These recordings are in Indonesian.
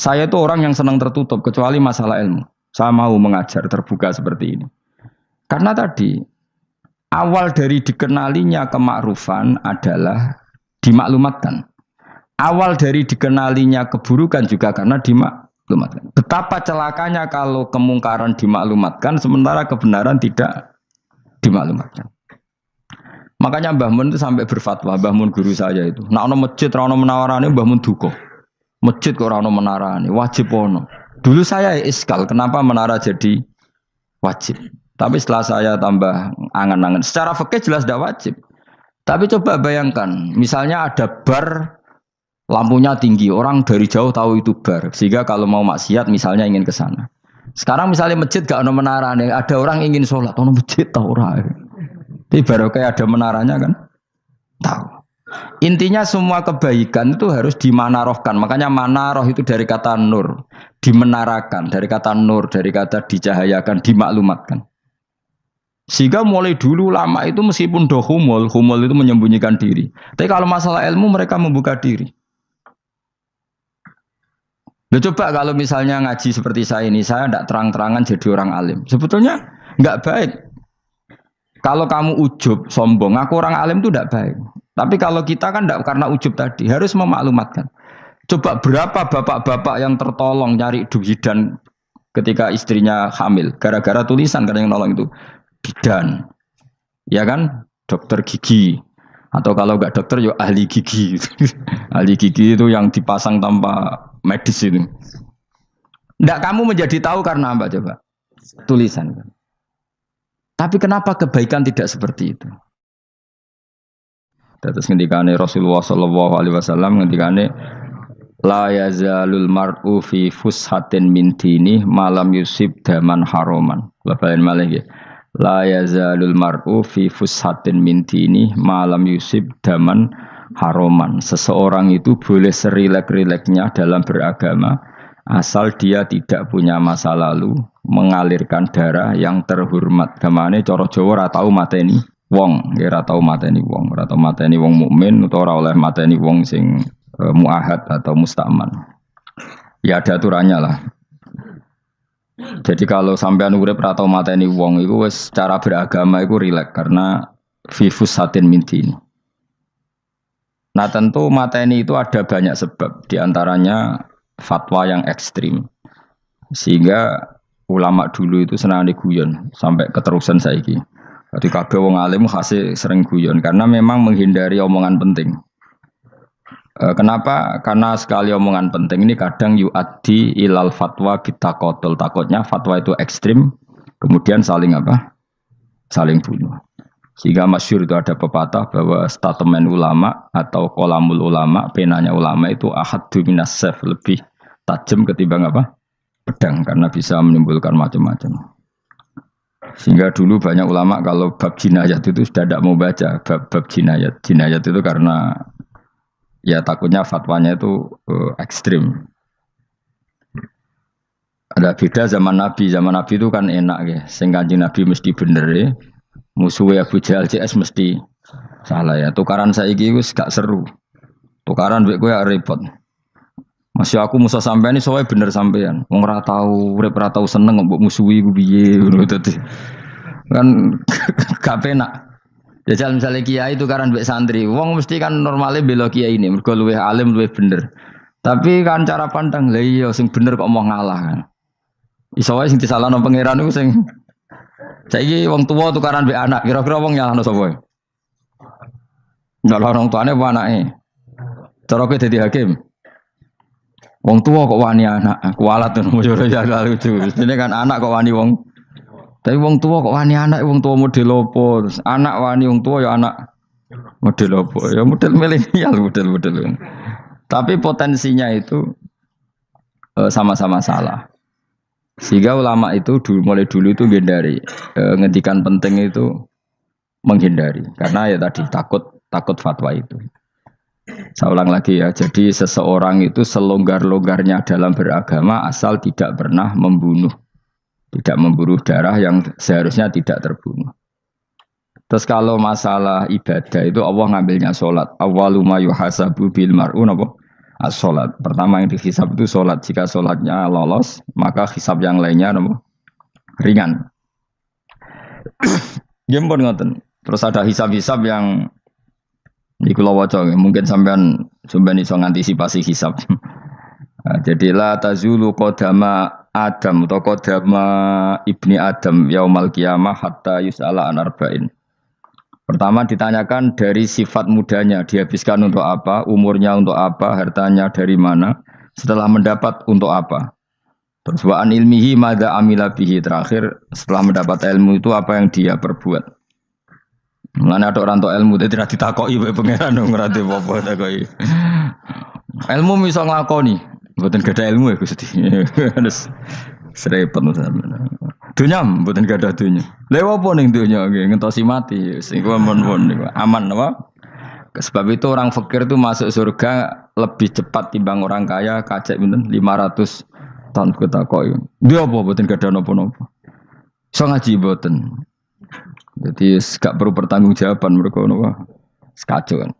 Saya itu orang yang senang tertutup kecuali masalah ilmu. Saya mau mengajar terbuka seperti ini. Karena tadi awal dari dikenalinya kemakrufan adalah dimaklumatkan. Awal dari dikenalinya keburukan juga karena dimaklumatkan. Betapa celakanya kalau kemungkaran dimaklumatkan sementara kebenaran tidak dimaklumatkan. Makanya Mbah Mun itu sampai berfatwa, Mbah Mun guru saya itu. Nah, ono masjid ra ono menawarane Mbah Mun duka. Masjid kok ora ono menarane, wajib ono. Dulu saya iskal, kenapa menara jadi wajib? Tapi setelah saya tambah angan-angan, secara fikih jelas tidak wajib. Tapi coba bayangkan, misalnya ada bar lampunya tinggi, orang dari jauh tahu itu bar, sehingga kalau mau maksiat misalnya ingin ke sana. Sekarang misalnya masjid gak ono menarane, ada orang ingin sholat, ono masjid tahu ora. Tapi baru kayak ada menaranya kan? Tahu. Intinya semua kebaikan itu harus dimanarohkan. Makanya manaroh itu dari kata nur. Dimenarakan. Dari kata nur. Dari kata dicahayakan. Dimaklumatkan. Sehingga mulai dulu lama itu meskipun humul itu menyembunyikan diri. Tapi kalau masalah ilmu mereka membuka diri. Loh, coba kalau misalnya ngaji seperti saya ini. Saya tidak terang-terangan jadi orang alim. Sebetulnya nggak baik. Kalau kamu ujub, sombong, aku orang alim itu tidak baik. Tapi kalau kita kan tidak karena ujub tadi, harus memaklumatkan. Coba berapa bapak-bapak yang tertolong nyari bidan ketika istrinya hamil. Gara-gara tulisan karena yang nolong itu. Bidan. Ya kan? Dokter gigi. Atau kalau enggak dokter, ya ahli gigi. Ahli gigi itu yang dipasang tanpa medis itu. Tidak kamu menjadi tahu karena apa coba? Tulisan. Tapi kenapa kebaikan tidak seperti itu? Terus ngendikane Rasulullah sallallahu alaihi wasallam ngendikane la yazalul mar'u fi fushatin min dini malam yusib daman haroman. Bapak malih nggih. La yazalul mar'u fi fushatin min dini malam yusib daman haroman. Seseorang itu boleh serilek-rileknya dalam beragama asal dia tidak punya masa lalu mengalirkan darah yang terhormat. Gamane cara Jawa ora tau mateni wong, ora tau mateni wong, ora tau mateni wong mukmin utawa ora oleh mateni wong sing muahad atau mustaman. Ya ada aturannya lah. Jadi kalau sampean urip ora tau mateni wong iku wis cara beragama iku rileks karena fifus satin minti. Nah tentu mateni itu ada banyak sebab, diantaranya fatwa yang ekstrim. Sehingga ulama dulu itu senang diguyon sampai keterusan saiki. Jadi kabeh wong alim khase sering guyon karena memang menghindari omongan penting. Kenapa? Karena sekali omongan penting ini kadang yu'addi ilal fatwa kita qotol. Takutnya fatwa itu ekstrim, kemudian saling apa? Saling bunuh. Sehingga masyhur itu ada pepatah bahwa statement ulama atau kolamul ulama, penanya ulama itu ahaddu minas sayf, lebih tajam ketimbang apa? Pedang, karena bisa menimbulkan macam-macam. Sehingga dulu banyak ulama kalau bab jinayat itu sudah tidak mau baca bab jinayat. Jinayat itu karena ya takutnya fatwanya itu ekstrim. Ada beda zaman Nabi itu kan enak ya. Sing Kanjeng Nabi mesti bener ya. Musuhnya Abu Jahal CS mesti salah ya. Tukaran saiki wis gak seru. Tukaran mbek kowe repot. Masih aku musuh sampean ini soalnya bener sampean. Wong ora tau urip ora tau seneng mbok musuhi ku piye ngono dadi. Kan gak penak. Jajal misalnya kiai tukaran mbek santri, wong mesti kan normalnya bela kiai ini, mergo luwih alim luwih bener. Tapi kan cara pandang lha iya sing bener kok mau ngalah kan. Iso wae sing disalahno pangeran iku sing saiki wong tuwa tukaran mbek anak, kira-kira wong nyalahno sapa? Nyalahno orang tuane apa anake? Cara kowe dadi hakim. Wong tua kok wani anak, kualat tuh mujur ya lucu. Ini kan anak kok wani wong. Tapi wong tua kok wani anak, wong tua model opo? Terus anak wani wong tua ya anak model opo? Ya model milenial model. Tapi potensinya itu sama-sama salah. Sehingga ulama itu mulai dulu itu menghindari ngendikan penting itu menghindari karena ya tadi takut fatwa itu. Saya ulang lagi ya, jadi seseorang itu selonggar-longgarnya dalam beragama asal tidak pernah membunuh darah yang seharusnya tidak terbunuh. Terus kalau masalah ibadah itu Allah ngambilnya sholat. Awwalu ma yuhasabu bil mar'u napa? as-sholat. Pertama yang dihisab itu sholat. Jika sholatnya lolos, maka hisab yang lainnya ringan. Jempol ngoten. Terus ada hisab-hisab yang di Kulo Waco, mungkin sampean iso ngantisipasi hisab. Nah, jadilah tazulu kodama Adam atau kodama ibni Adam yaumal qiyamah hatta yus'ala an arba'in. Pertama ditanyakan dari sifat mudanya, dihabiskan untuk apa, umurnya untuk apa, hartanya dari mana, setelah mendapat untuk apa. Terus wa'an ilmihi madza amila bihi, terakhir setelah mendapat ilmu itu apa yang dia perbuat. Mulane ada orang tok ilmu dadi ra ditakoki wae pangeran ora te apa takoki. Ilmu iso nglakoni, mboten gadah ilmu ya Gusti. Terus serepet sampeyan. Dunya mboten gadah dunya. Lha apa ning dunya nggih ngentosi mati sing mon-mon niku aman apa? Sebab itu orang fakir itu masuk surga lebih cepat timbang orang kaya kacek pinten 500 tahun ketakoki. Dia apa mboten gadah napa-napa. Iso ngaji mboten. Jadi gak perlu pertanggungjawaban mereka nopo sekacau kan.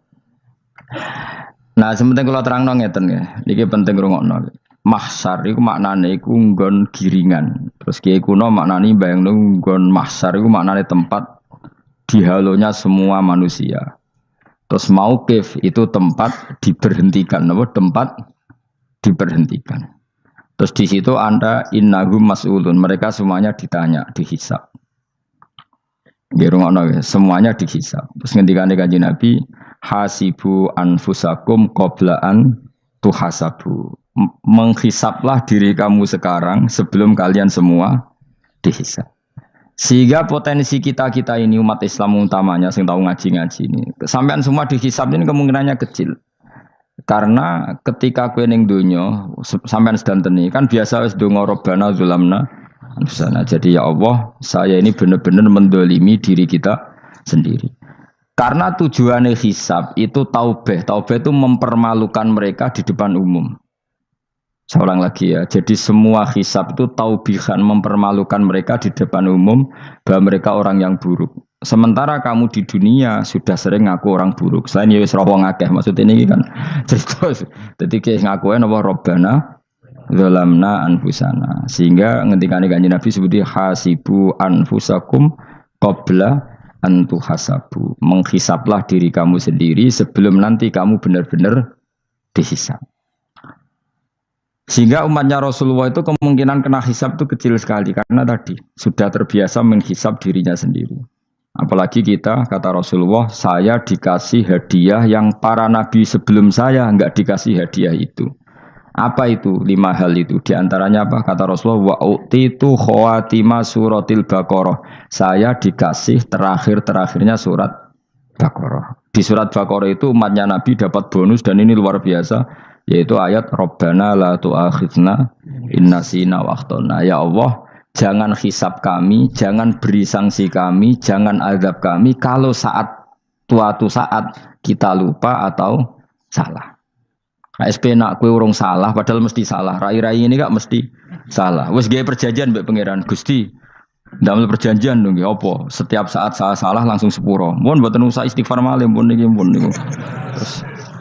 Nah, sementing kalau terang ngeten ya, ini penting rungokno. Mahsyar itu maknane iku nggon giringan. Terus kiai kuno maknane bayangno nggon mahsyar iku maknane tempat dihalonya semua manusia. Terus mauqif itu tempat diberhentikan, apa tempat diberhentikan. Terus di situ Anda innahum mas'ulun, mereka semuanya ditanya, dihisab. Semuanya dihisab. Terus ngendikane Kanjeng Nabi, hasibu anfusakum qablaan tuhasabu. Menghisablah diri kamu sekarang sebelum kalian semua dihisab. Sehingga potensi kita ini umat Islam utamanya sing tahu ngaji-ngaji ini, sampean semua dihisab ini kemungkinannya kecil. Karena ketika kowe ning donya sampean sedantene kan biasa wis donga robbana zulamna. Jadi ya Allah, saya ini benar-benar mendolimi diri kita sendiri. Karena tujuannya hisab itu taubah. Taubah itu mempermalukan mereka di depan umum. Saya ulang lagi ya. Jadi semua hisab itu taubihan, mempermalukan mereka di depan umum bahwa mereka orang yang buruk. Sementara kamu di dunia sudah sering ngaku orang buruk. Selain ya wis roh wong akeh, maksud ini kan cerita. Jadi kayak ngakuin apa Robbana zalamna anfusana, sehingga ngendikane Kanjeng Nabi sebuti hasibu anfusakum qabla an tuhasabu. Menghisablah diri kamu sendiri sebelum nanti kamu benar-benar dihisab. Sehingga umatnya Rasulullah itu kemungkinan kena hisab itu kecil sekali karena tadi sudah terbiasa menghisab dirinya sendiri. Apalagi kita, kata Rasulullah, saya dikasih hadiah yang para nabi sebelum saya enggak dikasih hadiah itu. Apa itu? 5 hal itu. Di antaranya apa? Kata Rasulullah, wa utitu khawatima suratil Baqarah. Saya dikasih terakhir-terakhirnya surat Baqarah. Di surat Baqarah itu umatnya Nabi dapat bonus dan ini luar biasa, yaitu ayat Rabbana la tu'akhidna in nasina wa akhtana. Ya Allah, jangan hisab kami, jangan beri sanksi kami, jangan azab kami kalau suatu saat kita lupa atau salah. SP nak kue urung salah, padahal mesti salah. Rai-rai ini gak mesti salah. Wes gaya perjanjian mbek pangeran Gusti. Ndamel perjanjian dong, apa? Setiap saat salah langsung sepuro. Mohon mboten usah istighfar malih pun niki pun niku.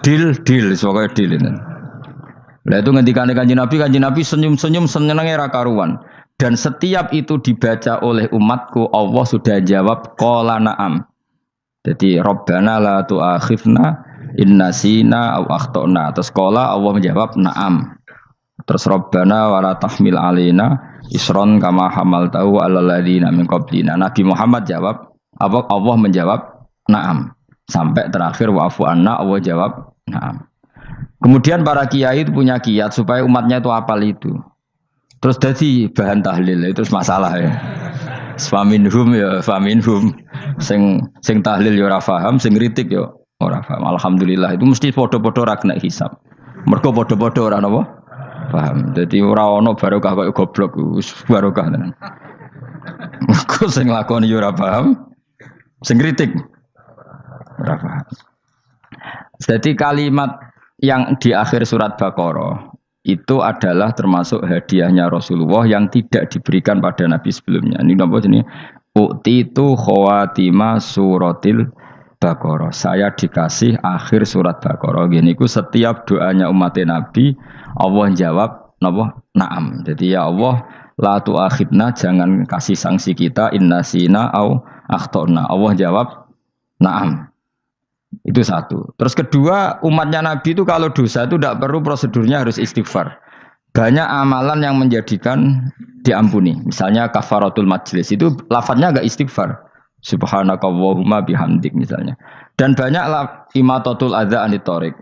Terus deal, soalnya deal ini. Lah itu ngendikane Kanjeng Nabi senyum-senyum senenge ra karuan. Dan setiap itu dibaca oleh umatku, Allah sudah jawab qala na'am. Jadi Rabbana la tu'akhifna inna sina aw akhtana. Terus qala Allah menjawab na'am. Terus Rabbana wala tahmil alaina isron kama hamaltahu 'alal ladzina min qablina. Nabi Muhammad jawab, Allah menjawab na'am. Sampai terakhir wa'fu anna, Allah jawab na'am. Kemudian para kiai itu punya kiat supaya umatnya itu hafal itu. Terus jadi bahan tahlil itu masalah ya. Faminhum ya faminhum. Sing tahlil ya ora paham, sing kritik ya ora paham. Alhamdulillah itu mesti podo-podo ra kena hisab. Mergo podo-podo ora napa? Paham. Dadi ora ana barokah kaya goblok wis barokah tenan. Mergo sing lakoni ya ora paham, sing kritik ora paham. Jadi kalimat yang di akhir surat Baqarah itu adalah termasuk hadiahnya Rasulullah yang tidak diberikan pada Nabi sebelumnya. Ini napa jenenge? Utitu khawatima suratil Baqarah. Saya dikasih akhir surat Baqarah. Gini ku setiap doanya umat Nabi Allah jawab napa? Naam. Jadi ya Allah la tu'akhidna, jangan kasih sanksi kita innasina au akhtona. Allah jawab naam. Itu satu. Terus kedua, umatnya Nabi itu kalau dosa itu tidak perlu prosedurnya harus istighfar. Banyak amalan yang menjadikan diampuni. Misalnya kafaratul majlis itu lafadznya agak istighfar. Subhanakallahumma bihamdik misalnya. Dan banyak imatatul adza anit thoriq.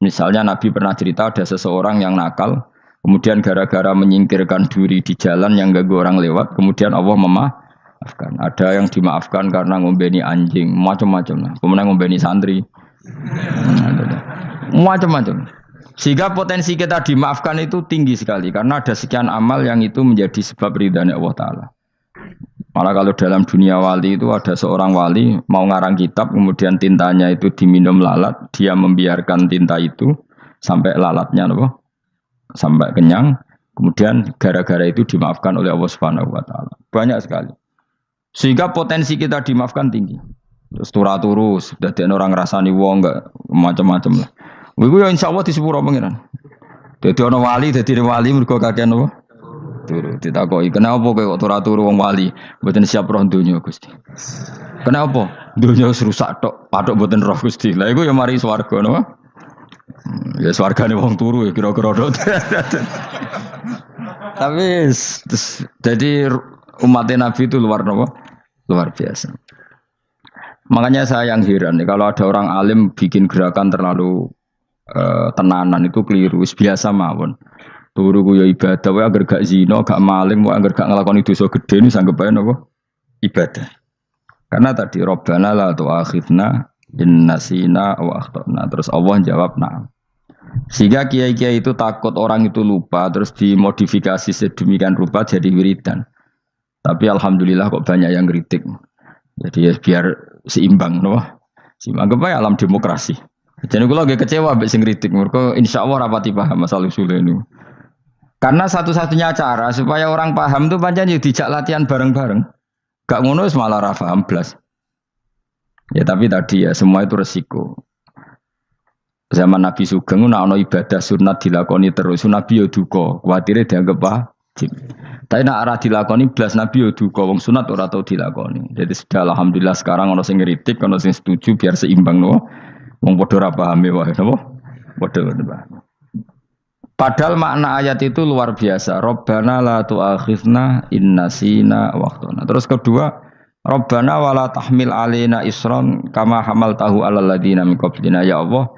Misalnya Nabi pernah cerita ada seseorang yang nakal, kemudian gara-gara menyingkirkan duri di jalan yang ganggu orang lewat, kemudian Allah memaafkan. Ada yang dimaafkan karena ngombeni anjing, macam-macam. Kemudian ngombeni santri, macam-macam. Sehingga potensi kita dimaafkan itu tinggi sekali karena ada sekian amal yang itu menjadi sebab ridhanya Allah Ta'ala. Malah kalau dalam dunia wali itu ada seorang wali mau ngarang kitab, kemudian tintanya itu diminum lalat, dia membiarkan tinta itu sampai lalatnya sampai kenyang, kemudian gara-gara itu dimaafkan oleh Allah Subhanahu wa taala. Banyak sekali. Sehingga potensi kita dimaafkan tinggi. Terus turu sudah ada orang rasani wong enggak macam-macam lah. Iku ya insyaallah disepuro pangeran. Dadi ana wali, dadi wali mergo kakean apa? Turu ditakoki, "Kenapa kowe kok turu wong wali? Mboten siap roh donya, Gusti." "Kenapa?" "Donya wis rusak tok, patok mboten roh, Gusti." Lah iku ya mari swarga napa? Ya swargane wong turu ya kira-kira tok. Tapi jadi umat Nabi itu luar biasa. Makanya saya yang heran nih, kalau ada orang alim bikin gerakan terlalu tenanan itu keliru, biasa mawon. Turu ku ya ibadah, wae agar gak zina, gak maling, wae agar gak nglakoni dosa gedhe ini sanggep bae napa? Ibadah. Karena tadi Rabbana la tu'akhidna in nasina wa akhtana. Terus Allah jawab na'am. Sehingga kiai-kiai itu takut orang itu lupa, terus dimodifikasi sedemikian rupa jadi wiridan. Tapi alhamdulillah kok banyak yang kritik. Jadi ya biar seimbang, no? Seimbang apa ya alam demokrasi. Jadi kalau agak kecewa ambek sing kritik, mereka insyaallah rapati paham masalah usul ini. Karena satu-satunya cara supaya orang paham tuh pancen yo dijak latihan bareng-bareng. Gak ngono wis malah ra paham blas. Ya tapi tadi ya semua itu resiko. Zaman Nabi Sugeng ana ibadah sunat dilakoni terus, Nabi yo duka, kuwatire dianggap wajib. Tapi nek ora dilakoni blas Nabi yo duka, wong sunat ora tau dilakoni. Jadi sudah alhamdulillah sekarang ana sing ngritik, ana sing setuju biar seimbang no. Wong padha ora pahame wae napa? Padha paham. Padahal makna ayat itu luar biasa. Rabbana la tu'akhidna in nasina wa akhtana. Terus kedua, Rabbana wala tahmil alaina isran kama hamaltahu 'alal ladzina min qablina. Ya Allah,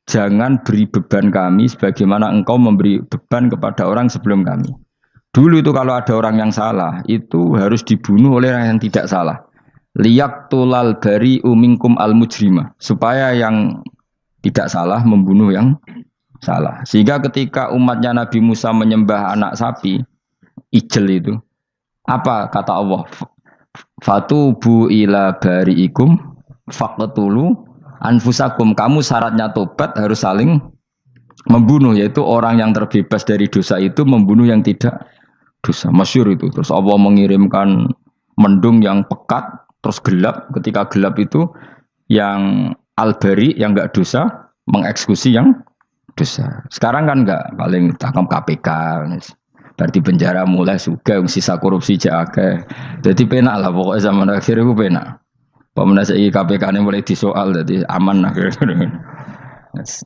jangan beri beban kami sebagaimana Engkau memberi beban kepada orang sebelum kami. Dulu itu kalau ada orang yang salah, itu harus dibunuh oleh orang yang tidak salah. Liyaqtulal bari'u minkum al-mujrima. Supaya yang tidak salah membunuh yang salah. Sehingga ketika umatnya Nabi Musa menyembah anak sapi, ijel itu, apa kata Allah? Fatubu ila bari'ikum faqtulu anfusakum. Kamu syaratnya tobat harus saling membunuh, yaitu orang yang terbebas dari dosa itu membunuh yang tidak dosa. Masyhur itu. Terus Allah mengirimkan mendung yang pekat, terus gelap. Ketika gelap itu yang al-bari yang enggak dosa mengeksekusi yang dosa. Sekarang kan enggak, paling takam KPK. Berarti penjara mulai juga sisa korupsi jake. Jadi penak lah pokoknya zaman akhir itu penak. Pemenang saya KPK ini mulai disoal, jadi aman lah.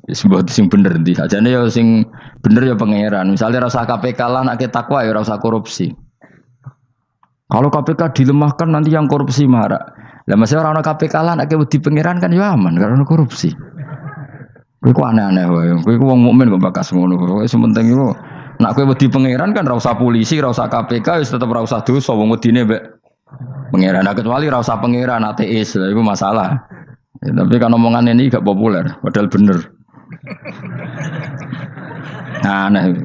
Sebuah sing bener di. Aja nih ya sing bener ya pangeran. Misalnya rasa KPK lah nak takwa ya rasa korupsi. Kalau KPK dilemahkan nanti yang korupsi marah. Lah masih orang KPK lah nak di pangeran kan ya aman karena korupsi. Kowe ku aneh-aneh wae. Kowe ku wong mukmin kok bakas ngono. Kowe sementing iku nak kowe wedi pangeran kan ra usah polisi, ra usah KPK, wis tetep ra usah dosa wong wedine mbek pangeran. Nah, kecuali ra usah pangeran ateis, lha iku masalah. Ya, tapi kan omongan ini gak populer, padahal bener. Nah, aneh.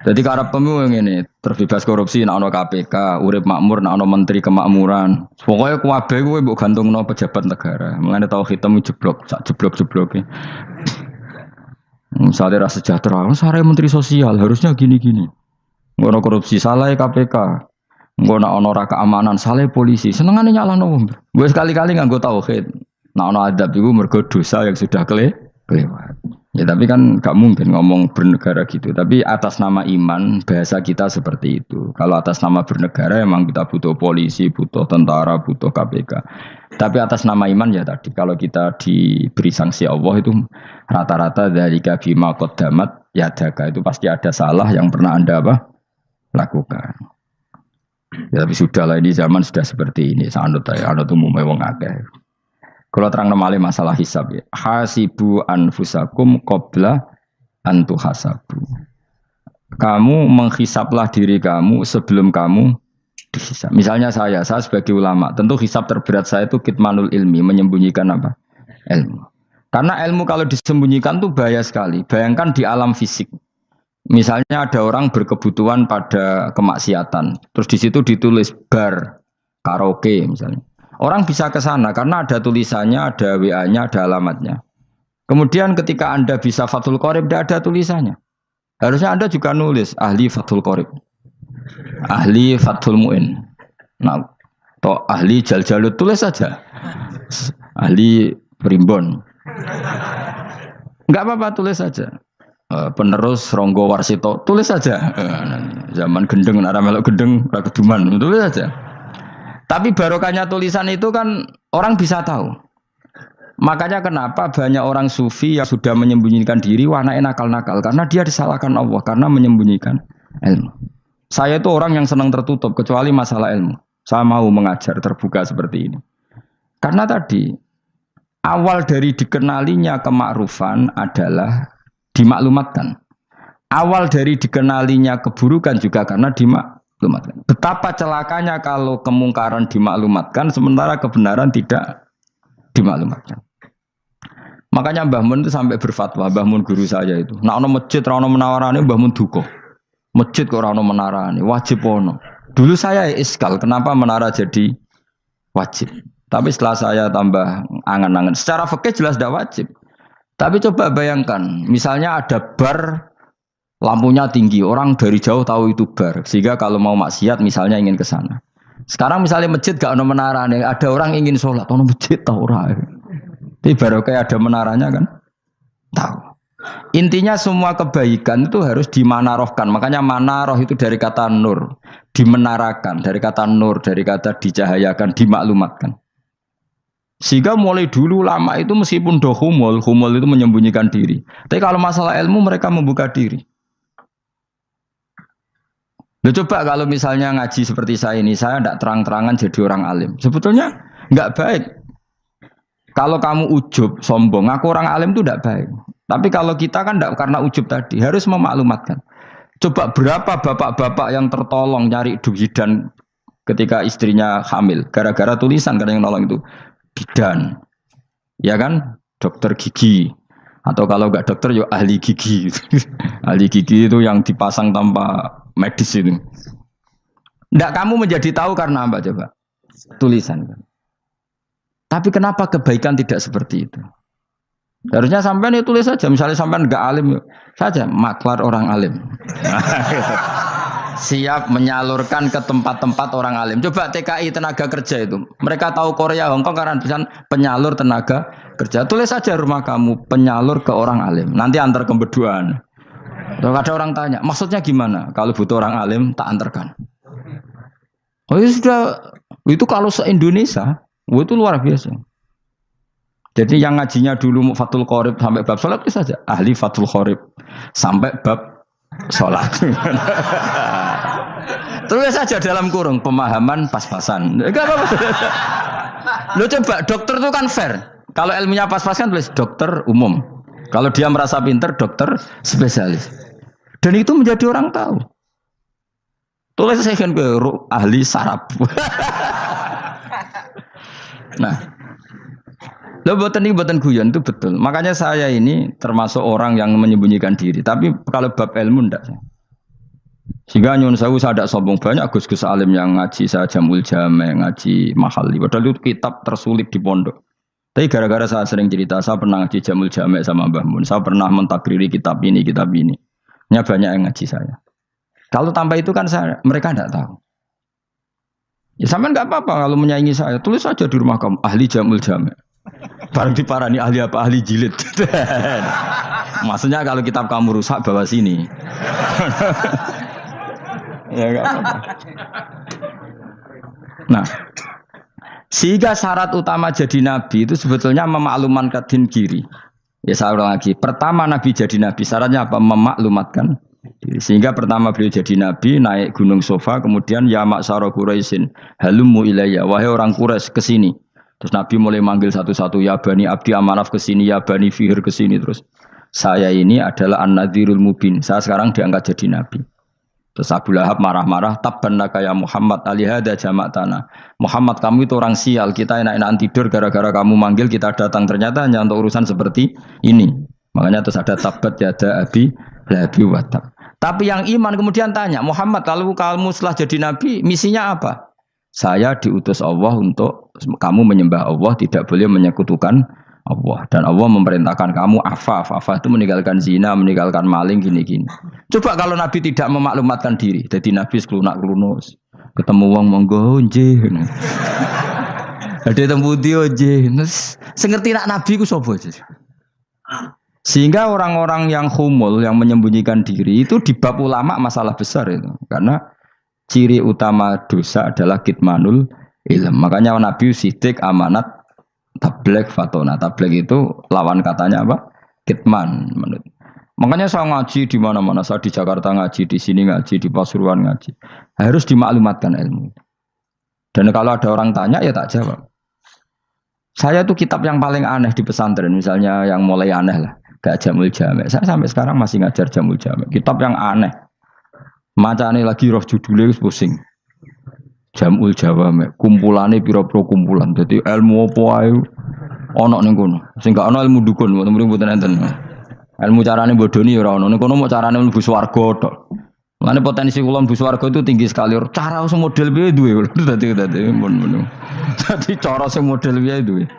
Jadi karep pemilu ngene, terbebas korupsi nek ana KPK, urip makmur nek ana menteri kemakmuran. Pokoke kabeh kowe mbok gantungno pejabat negara. Mulane tau hitam jeblok, sak jeblok-jebloke. Misalnya rasa sejahtera, saya menteri sosial harusnya gini-gini. Ngono korupsi salah KPK. Ngono ono ora keamanan salah polisi. Senengane nyalahno wong. Gue sekali-kali nganggo tauhid. Nah, ono adab itu mergo dosa yang sudah kelewat. Ya tapi kan gak mungkin ngomong bernegara gitu. Tapi atas nama iman bahasa kita seperti itu. Kalau atas nama bernegara emang kita butuh polisi, butuh tentara, butuh KPK. Tapi atas nama iman ya tadi kalau kita diberi sanksi Allah itu rata-rata dari bima qaddamat ya daga itu pasti ada salah yang pernah Anda apa lakukan. Ya, tapi sudah lah ini zaman sudah seperti ini. Sanut ya, anut umumnya wong akeh. Kalau terang namanya masalah hisab ya. Hasibu anfusakum qabla antu hasabu. Kamu menghisaplah diri kamu sebelum kamu dihisab. Misalnya saya sebagai ulama, tentu hisab terberat saya itu kitmanul ilmi, menyembunyikan apa? Ilmu. Karena ilmu kalau disembunyikan tuh bahaya sekali. Bayangkan di alam fisik. Misalnya ada orang berkebutuhan pada kemaksiatan, terus di situ ditulis bar, karaoke misalnya. Orang bisa ke sana karena ada tulisannya, ada WA-nya, ada alamatnya. Kemudian ketika Anda bisa Fathul Qorib, tidak ada tulisannya. Harusnya Anda juga nulis ahli Fathul Qorib, ahli Fathul Mu'in, nah, atau ahli Jaljalut, tulis saja. Ahli Primbon. Enggak apa-apa, tulis saja. Penerus Ronggo Warsito, tulis saja. Zaman gendeng, nara melok gendeng, rakeduman, tulis saja. Tapi barokahnya tulisan itu kan orang bisa tahu. Makanya kenapa banyak orang sufi yang sudah menyembunyikan diri warnanya nakal-nakal. Karena dia disalahkan Allah. Karena menyembunyikan ilmu. Saya itu orang yang senang tertutup. Kecuali masalah ilmu. Saya mau mengajar terbuka seperti ini. Karena tadi awal dari dikenalinya kemakrufan adalah dimaklumatkan. Awal dari dikenalinya keburukan juga karena dimaklumatkan. Betapa celakanya kalau kemungkaran dimaklumatkan sementara kebenaran tidak dimaklumatkan. Makanya Mbah Mun itu sampai berfatwa, Mbah Mun guru saya itu. Nah ono masjid ra ono menarane Mbah Mun duka. Masjid kok ora ono menarane, wajib ono. Dulu saya iskal kenapa menara jadi wajib. Tapi setelah saya tambah angan-angan, secara fikih jelas tidak wajib. Tapi coba bayangkan, misalnya ada bar lampunya tinggi, orang dari jauh tahu itu bar. Sehingga kalau mau maksiat misalnya ingin ke sana. Sekarang misalnya masjid gak ada menara nih, ada orang ingin sholat, ono masjid tahu orang. Tapi baru kayak ada menaranya kan? Tahu. Intinya semua kebaikan itu harus dimanarohkan. Makanya manaroh itu dari kata nur, dimenarakan, dari kata nur, dari kata dicahayakan, dimaklumatkan. Sehingga mulai dulu lama itu meskipun humul itu menyembunyikan diri. Tapi kalau masalah ilmu mereka membuka diri. Loh, coba kalau misalnya ngaji seperti saya ini, saya tidak terang-terangan jadi orang alim. Sebetulnya nggak baik. Kalau kamu ujub, sombong, aku orang alim itu tidak baik. Tapi kalau kita kan tidak karena ujub tadi, harus memaklumatkan. Coba berapa bapak-bapak yang tertolong nyari bidan ketika istrinya hamil. Gara-gara tulisan, karena yang nolong itu bidan. Ya kan? Dokter gigi. Atau kalau nggak dokter, ya ahli gigi. Ahli gigi itu yang dipasang tanpa medis itu. Nggak kamu menjadi tahu karena apa coba? Tulisan. Tapi kenapa kebaikan tidak seperti itu? Harusnya sampean itu tulis saja. Misalnya sampean nggak alim saja, maklar orang alim. Siap menyalurkan ke tempat-tempat orang alim. Coba TKI tenaga kerja itu. Mereka tahu Korea, Hongkong karena tulisan penyalur tenaga kerja. Tulis saja rumah kamu penyalur ke orang alim. Nanti antar kembeduan. Kalau ada orang tanya, maksudnya gimana? Kalau butuh orang alim, tak antarkan. Oh ya sudah, itu kalau se-Indonesia, itu luar biasa. Jadi yang ngajinya dulu Fathul Qorib sampai bab sholat itu saja. Ahli Fathul Qorib sampai bab sholat. Tulis saja dalam kurung, pemahaman pas-pasan. Enggak apa-apa. Lo coba, dokter itu kan fair. Kalau ilmunya pas-pasan tulis dokter umum. Kalau dia merasa pinter, dokter spesialis. Dan itu menjadi orang tahu. Tulis saya kan ahli saraf. Nah, lo buatan guyon itu betul. Makanya saya ini termasuk orang yang menyembunyikan diri. Tapi kalau bab ilmu enggak. Sehingga nyun saya tidak sombong, banyak gus-gus alim yang ngaji saya jamul jame, ngaji mahali. Padahal itu kitab tersulit di pondok. Tapi gara-gara saya sering cerita, saya pernah ngaji jamul jame sama Mbah Mun. Saya pernah mentakriri kitab ini. Nya banyak yang ngaji saya. Kalau tanpa itu kan mereka tidak tahu. Ya sampean nggak apa-apa kalau menyaingi saya. Tulis saja di rumah kamu ahli jamul jame. Bareng diparani ahli apa ahli jilid. Maksudnya kalau kitab kamu rusak bawa sini. Ya enggak apa-apa. Nah, sehingga syarat utama jadi nabi itu sebetulnya memaklumatkan din kiri. Ya saya ulang lagi. Pertama nabi jadi nabi syaratnya apa? Memaklumatkan diri. Sehingga pertama beliau jadi nabi naik gunung Sofa, kemudian ya maksara Quraisyin halummu ilayya, wahai orang Quraisy ke sini. Terus Nabi mulai manggil satu-satu, ya Bani Abdi Amanaf ke sini, ya Bani Fihr ke sini terus. Saya ini adalah An-Nadhirul Mubin. Saya sekarang diangkat jadi nabi. Terus Abu Lahab marah-marah, tabban laka ya Muhammad alihada jama'tana. Muhammad kamu itu orang sial, kita enak-enakan tidur gara-gara kamu manggil kita datang, ternyata hanya untuk urusan seperti ini. Makanya terus ada tabbat yada abi labi watab. Tapi yang iman kemudian tanya, Muhammad kalau kamu setelah jadi nabi, misinya apa? Saya diutus Allah untuk kamu menyembah Allah, tidak boleh menyekutukan Allah. Dan Allah memerintahkan kamu afaf. Afaf itu meninggalkan zina, meninggalkan maling, gini-gini. Coba kalau Nabi tidak memaklumatkan diri, jadi Nabi seklunak-klunus. Ketemu wong monggo nggih. Ada temu dia nggih. Sengerti nak Nabi ku sapa? Sehingga orang-orang yang humul, yang menyembunyikan diri itu di bab ulama masalah besar itu. Karena ciri utama dosa adalah kitmanul ilm. Makanya Nabi sidik amanat tabligh fatona. Tabligh itu lawan katanya apa? Kitman. Makanya saya ngaji di mana-mana. Saya di Jakarta ngaji, di sini ngaji, di Pasuruan ngaji. Harus dimaklumatkan ilmu. Dan kalau ada orang tanya ya tak jawab. Saya itu kitab yang paling aneh di pesantren. Misalnya yang mulai aneh lah. Gak Jamul Jami'. Saya sampai sekarang masih ngajar Jamul Jami'. Kitab yang aneh. Macane lagi roh judulnya pusing. Jamul Jawami', kumpulane pira-pira kumpulan. Dadi ilmu apa ae ana ning kono. Sing gak ana ilmu dukun, mboten enten. Ilmu carane bodoni ya ora ana. Ning kono mau carane mlebu swarga tok. Mane potensi kula mlebu swarga itu tinggi sekali. Cara sing model piye duwe. Dadi mun. Dadi cara sing model piye duwe.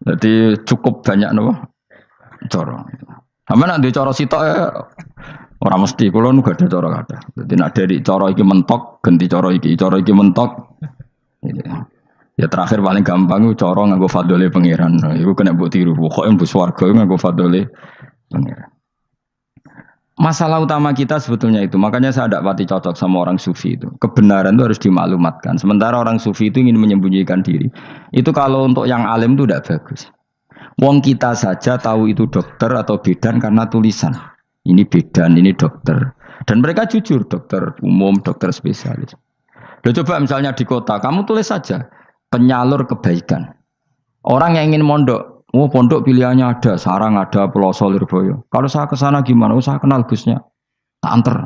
Dadi cukup banyak napa? Cara. Sampe nek cara sitok ora mesti, kula nu gak ada cara kathah. Dadi nek dari cara iki mentok, ganti cara iki mentok. Ya terakhir paling gampang itu cara nganggo fadhole pangeran. Iku kena mbok tiru. Pokoke mbok swarga nganggo fadhole pangeran. Masalah utama kita sebetulnya itu. Makanya saya tidak pati cocok sama orang sufi itu. Kebenaran itu harus dimaklumatkan. Sementara orang sufi itu ingin menyembunyikan diri. Itu kalau untuk yang alim itu tidak bagus. Wong kita saja tahu itu dokter atau bidan karena tulisan. Ini bidan, ini dokter. Dan mereka jujur, dokter umum, dokter spesialis. Loh, coba misalnya di kota, kamu tulis saja, penyalur kebaikan. Orang yang ingin mondok, pondok pilihannya ada, Sarang ada, Peloso, Lirboyo. Kalau saya ke sana gimana? Saya kenal Gusnya, tak anter.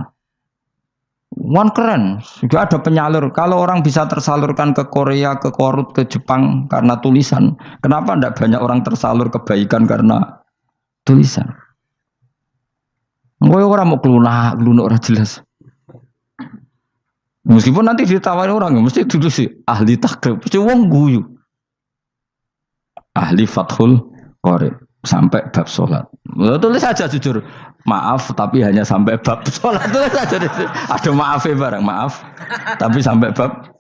Wan keren, juga ada penyalur. Kalau orang bisa tersalurkan ke Korea, ke Korut, ke Jepang karena tulisan, kenapa tidak banyak orang tersalur kebaikan karena tulisan? Gue orang mau kelunak orang jelas. Meskipun nanti ditawari orang, mesti dulu sih ahli takrib, mesti wong guyu. Ahli Fathul Qorib sampai bab sholat. Tulis saja jujur, maaf tapi hanya sampai bab sholat. Tulis saja, ada maafnya bareng, maaf. Tapi sampai bab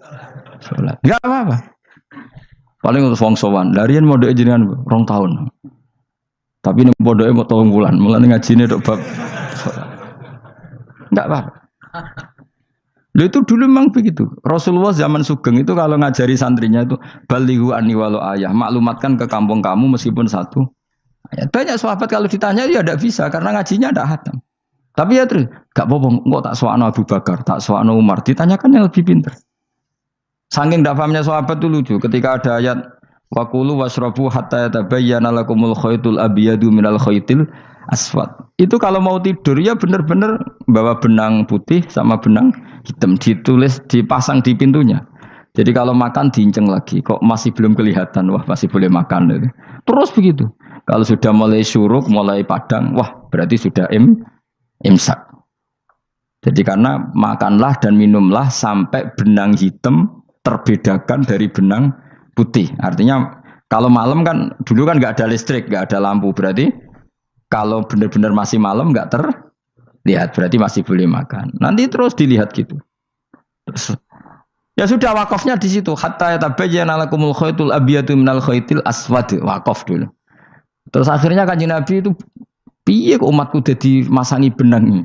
sholat. Gak apa-apa. Paling untuk wong sowan. Darian mau doa jenengan 2 tahun. Tapi ini bodohnya mau 3 bulan. Mulai ngaji ini dok bab. Enggak apa-apa. Lalu itu dulu memang begitu. Rasulullah zaman Sugeng itu kalau ngajari santrinya itu balighu anni walau ayah, maklumatkan ke kampung kamu meskipun 1 ayat. Banyak sahabat kalau ditanya ya tidak bisa karena ngajinya tidak hatam. Tapi ya terus gak apa-apa, kok tak soal Abu Bakar, tak soal Umar, ditanyakan yang lebih pintar. Saking tidak pahamnya sahabat itu lucu. Ketika ada ayat waqulu wasrabu hatta yatabayyana lakumul khaytul abyadu minal khaytil aswad. Itu kalau mau tidur ya benar-benar bawa benang putih sama benang hitam, ditulis, dipasang di pintunya. Jadi kalau makan diinceng lagi, kok masih belum kelihatan, wah masih boleh makan. Terus begitu. Kalau sudah mulai syuruk, mulai padang, wah berarti sudah imsak. Jadi karena makanlah dan minumlah sampai benang hitam terbedakan dari benang putih. Artinya kalau malam kan, dulu kan nggak ada listrik, nggak ada lampu, berarti kalau benar-benar masih malam nggak terlihat, berarti masih boleh makan. Nanti terus dilihat gitu. Terus, Ya sudah wakafnya di situ. Hatta yatabayyana lakumul khaytul abyadu minal khaytil aswad. Wakaf dulu. Terus akhirnya Kanjeng Nabi itu piye kok umatku dadi masangi benang ini.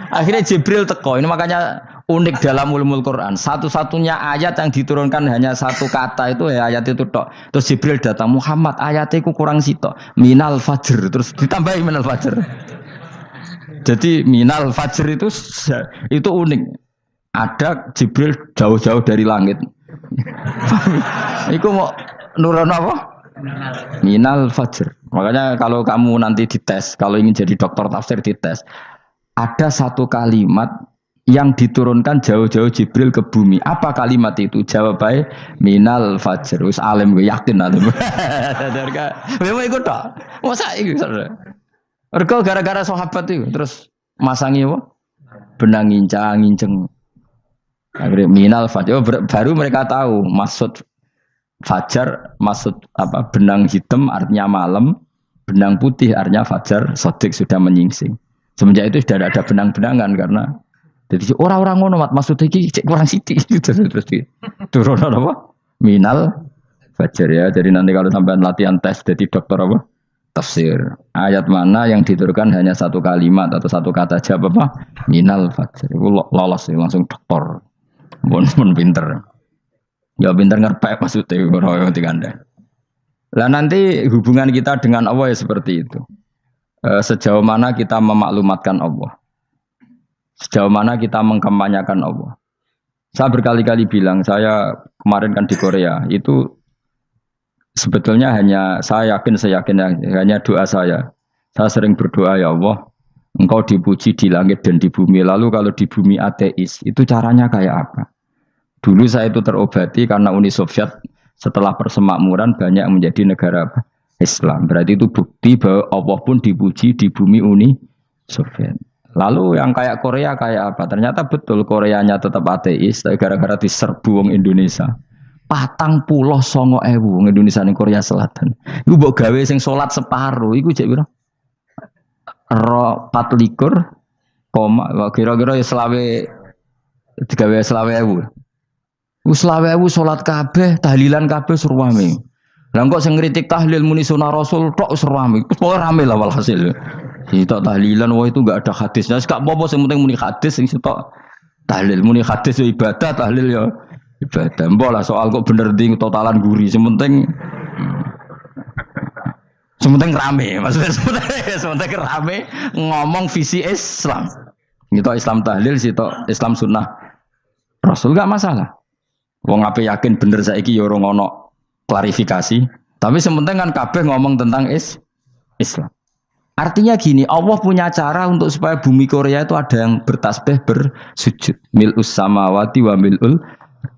Akhirnya Jibril teko. Ini makanya unik dalam ulumul Quran. Satu-satunya ayat yang diturunkan hanya satu kata itu ya ayat itu tok. Terus Jibril datang, Muhammad ayatnya itu kurang sitok. Minal fajr. Terus ditambahi minal fajr. Jadi minal fajr itu unik. Ada Jibril jauh-jauh dari langit. Iku mau nurun apa? Minal fajr. Makanya kalau kamu nanti dites, kalau ingin jadi dokter tafsir dites, ada satu kalimat yang diturunkan jauh-jauh Jibril ke bumi. Apa kalimat itu? Jawabannya minal fajr. Wis alim gue yakin alim. Memang ikut tak? Masa itu? Mereka gara-gara sahabat itu terus masangi apa? Benang ngincang. Akhirnya minal fajr. Baru mereka tahu maksud fajar, maksud apa? Benang hitam artinya malam, benang putih artinya fajar. Sodik sudah menyingsing. Semenjak itu sudah ada benang-benangan karena jadi orang-orang ngono maksudnya iki kurang sithik gitu terus turun apa? Minal fajar ya. Jadi nanti kalau sampai latihan tes jadi dokter apa? Tafsir. Ayat mana yang diturunkan hanya satu kalimat atau satu kata jawab apa? Minal fajar. Itu lolos langsung dokter. Pun pinter. Ya pinter ngerpek maksudnya orang tinggal. Lah nanti hubungan kita dengan Allah ya seperti itu. Sejauh mana kita memaklumatkan Allah, sejauh mana kita mengkampanyakan Allah. Saya berkali-kali bilang, saya kemarin kan di Korea, itu sebetulnya saya yakin hanya doa saya. Saya sering berdoa, ya Allah, Engkau dipuji di langit dan di bumi. Lalu kalau di bumi ateis, itu caranya kayak apa? Dulu saya itu terobati karena Uni Soviet setelah persemakmuran banyak menjadi negara Islam. Berarti itu bukti bahwa Allah pun dipuji di bumi Uni Soviet. Lalu yang kayak Korea kayak apa? Ternyata betul Koreanya tetap ateis, tapi gara-gara diserbu wong Indonesia. 49.000 wong Indonesia ning Korea Selatan. Iku mbok gawe sing salat separuh, iku jek pira? 24, kira-kira ya selawe digawe 20.000. Wis 20.000 salat kabeh, tahlilan kabeh surwame. Lah kok sing ngritik tahlil muni sunah Rasul tok wis rame. Pokoke rame lah walhasil. Kita tahlilan wah itu enggak ada hadisnya. Gak apa-apa sing penting muni hadis sing sitok tahlil muni hadis ya ibadah, tahlil ya ibadah. Mbok lah soal kok bener ding totalan guri sing penting rame. Maksudnya sementing rame ngomong visi Islam. Kita Islam tahlil sitok Islam sunnah Rasul enggak masalah. Wong ape yakin bener saiki ya ora ono klarifikasi, tapi sementing kan kabeh ngomong tentang Islam. Artinya gini, Allah punya cara untuk supaya bumi Korea itu ada yang bertasbih bersujud. Mil'us samawati wa mil'ul.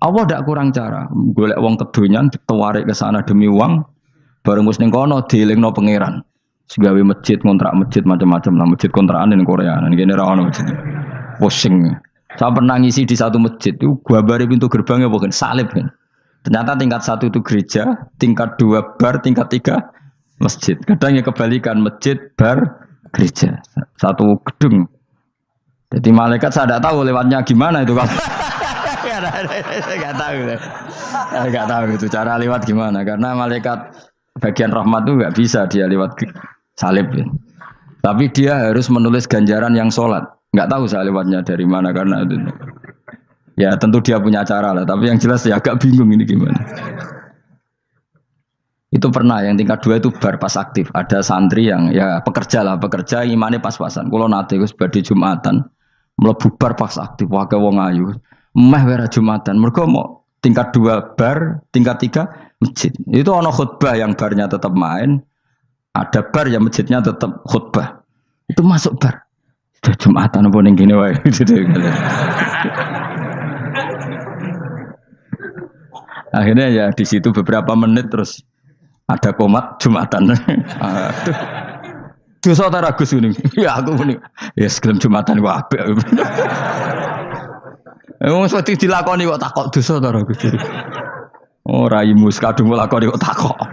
Allah tidak kurang cara. Golek wong kedonyan ditawarik ke sana demi uang, bareng wis ning kono dielingno pangeran. Segawe masjid, kontrak masjid macam-macam lah, masjid kontrakan ning Korea. Nang kene ra ono masjid. Pusing. Saya pernah ngisi di satu masjid itu gambare pintu gerbangnya bukan salib kan. Ternyata tingkat 1 itu gereja, tingkat 2 bar, tingkat 3 masjid. Kadang ya kebalikan masjid, bar, gereja. Satu gedung. Jadi malaikat saya tidak tahu lewatnya gimana itu. Nggak tahu itu cara lewat gimana. Karena malaikat bagian rahmat itu nggak bisa dia lewat salib. Ya. Tapi dia harus menulis ganjaran yang sholat. Nggak tahu saya lewatnya dari mana karena itu. Ya tentu dia punya cara lah, tapi yang jelas ya agak bingung ini gimana. Itu pernah yang tingkat 2 itu bar pas aktif. Ada santri yang ya pekerja imannya pas-pasan. Kalau nanti gus badhe Jumatan, mlebu bar pas aktif wae wong ayu. Meh wera Jumatan. Mergo mau tingkat 2 bar, tingkat 3 masjid. Itu ono khutbah yang barnya tetap main, ada bar yang masjidnya tetap khutbah. Itu masuk bar. Sudah Jumatan apa ning kene wae. Akhirnya ya di situ beberapa menit terus ada komat Jumatan. Aduh. Dosa ta Gus ini. Ya aku muni. Ya segelem Jumatan ku apik. Wong mesti dilakoni kok takok dosa ta Gus. Oh raimu kadung lakoni kok takok.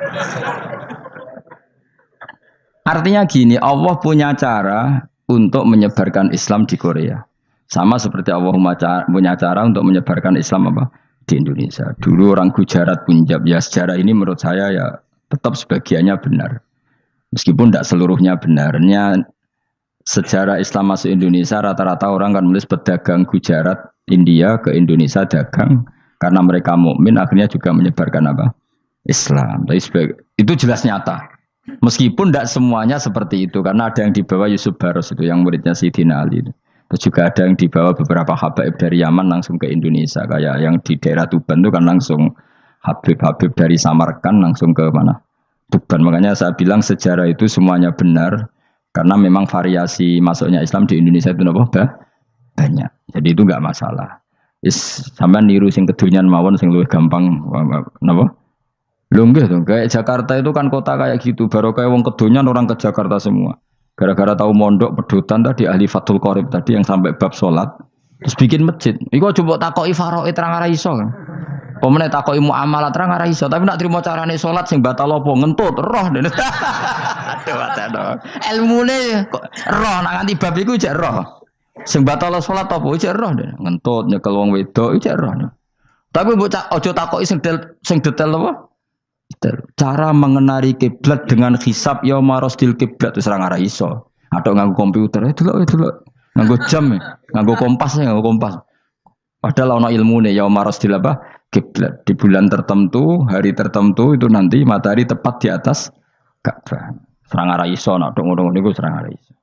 Artinya gini, Allah punya cara untuk menyebarkan Islam di Korea. Sama seperti Allah punya cara untuk menyebarkan Islam apa di Indonesia. Dulu orang Gujarat, Punjab, ya sejarah ini menurut saya ya tetap sebagiannya benar. Meskipun tidak seluruhnya benarnya sejarah Islam masuk Indonesia rata-rata orang kan menulis pedagang Gujarat, India ke Indonesia dagang karena mereka mukmin akhirnya juga menyebarkan apa? Islam. Tapi itu jelas nyata. Meskipun tidak semuanya seperti itu karena ada yang dibawa Yusuf Baros itu yang muridnya Sayyidina Ali. Terus juga ada yang dibawa beberapa habaib dari Yaman langsung ke Indonesia kayak yang di daerah Tuban itu kan langsung habib-habib dari Samarkand langsung ke mana? Tuban. Makanya saya bilang sejarah itu semuanya benar karena memang variasi masuknya Islam di Indonesia itu banyak. Jadi itu enggak masalah. Sampai niru sing kedunyan mawon sing luwih gampang napa? Lho nggih to, kayak Jakarta itu kan kota kayak gitu, baru kayak wong kedonyan orang ke Jakarta semua. Gara-gara tahu mondok pedutan tadi ahli Fathul Qorib tadi yang sampai bab salat, terus bikin masjid. Iku coba takoki faraid terang ora iso. Pemene takoki muamalah terang ora iso, tapi nak trimo carane salat sing batal apa ngentut roh. Aduh. Ilmune kok roh nak nganti bab iku jek roh. Sing batal salat apa jek roh ngentut nyekel wong wedok jek roh. Tapi mbok aja takoki sing detail apa? Cara mengenari kiblat dengan hisab ya marosdil kiblat itu serang arah iso. Atau nganggo komputer itu loh. Nganggo jam, nganggo kompas. Padahal ono ilmune ya marosdil apa? Kiblat. Di bulan tertentu, hari tertentu itu nanti matahari tepat di atas Ka'bah. Serang arah iso, nak ngono niku serang arah iso.